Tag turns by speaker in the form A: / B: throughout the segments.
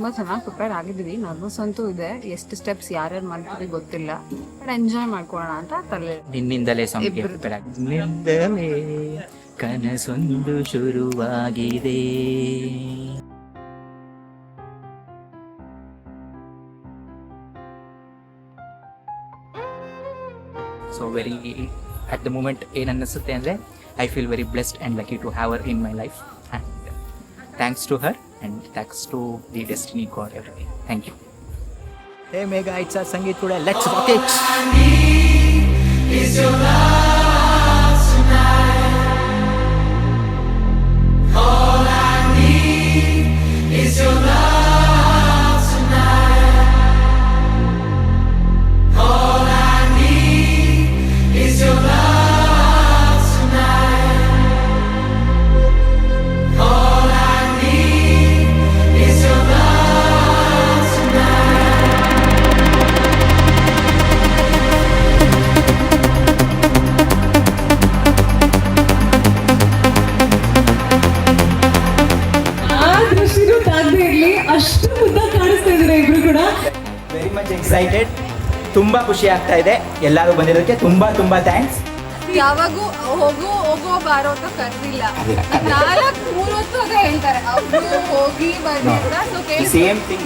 A: ತುಂಬ ಚೆನ್ನಾಗಿ ಪ್ರಿಪೇರ್ ಆಗಿದ್ದೀವಿ. ನರ್ವಸ್ ಅಂತೂ ಇದೆ, ಎಷ್ಟು ಸ್ಟೆಪ್ಸ್ ಯಾರ್ಯಾರು ಮಾಡ್ತೀವಿ ಗೊತ್ತಿಲ್ಲ, ಬಟ್ ಎಂಜಾಯ್ ಮಾಡ್ಕೊಳ್ಳೋಣ ಅಂತ ತಲೆ.
B: ನಿನ್ನಿಂದಲೇ ನಿನ್ನಿಂದಲೇ ಕನಸೊಂದು ಶುರುವಾಗಿದೆ. So very at the moment ಏನು ಅನ್ನಿಸುತ್ತೆ ಅಂದರೆ I feel very blessed and lucky to have her in my life and thanks to her and thanks to the destiny God everything. Thank you. Hey Megha, it's a Sangeet today, let's rock it.
C: ಅಷ್ಟು ಮುದ್ದಾಗಿ ಕಾಣಿಸ್ತಾ ಇದ್ದಾರೆ ಇಬ್ರು ಕೂಡ.
B: Very much excited. ತುಂಬ ಖುಷಿ ಆಗ್ತಾ ಇದೆ ಎಲ್ಲರೂ ಬಂದಿರೋದಕ್ಕೆ. ತುಂಬ ತುಂಬ ಥ್ಯಾಂಕ್ಸ್.
A: ಯಾವಾಗೂ ಹೋಗೋ ಬಾರೋ ಅಂತ ಕರೆದಿಲ್ಲ, 4-3 ಹೊತ್ತು ಅದೇ ಹೇಳ್ತಾರೆ ಅವರು ಹೋಗಿ ಬನ್ನಿ ಅಂತ.
B: Same thing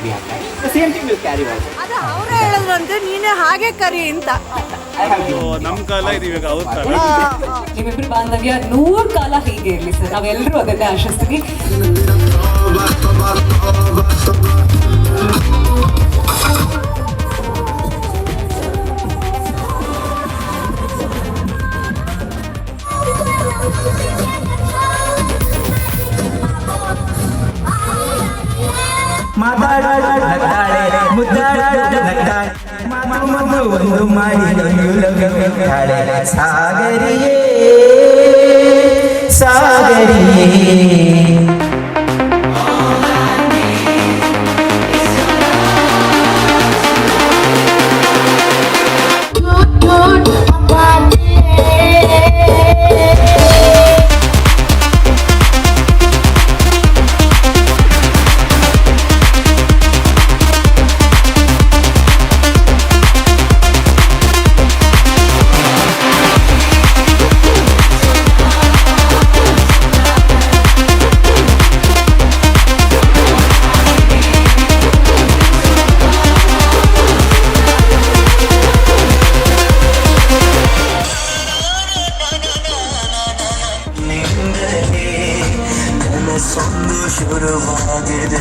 B: same thing will carry on.
A: ಅದು ಅವರೇ ಹೇಳಿದ್ರಂತೆ ನೀನೇ ಹಾಗೆ ಕರಿ ಅಂತ.
D: ನಮ್ಮ ಕಾಲ ಇದು ಇವಾಗ ಅವ್ರ ಕಾಲ.
C: ನಿಮ್ಮಿಬ್ರು ಬಾಂಧವ್ಯ 100 ಕಾಲ ಹೀಗೆ ಇರಲಿ ಸರ್, ನಾವೆಲ್ಲರೂ ಅದನ್ನೇ ಆಶಿಸ್ತೀವಿ.
B: ಒಂದು ಮಾಡಿ ಸಾಗರಿಯೇ ಸಾಗರಿಯೇ. ಶುರುವಾಗಿದೆ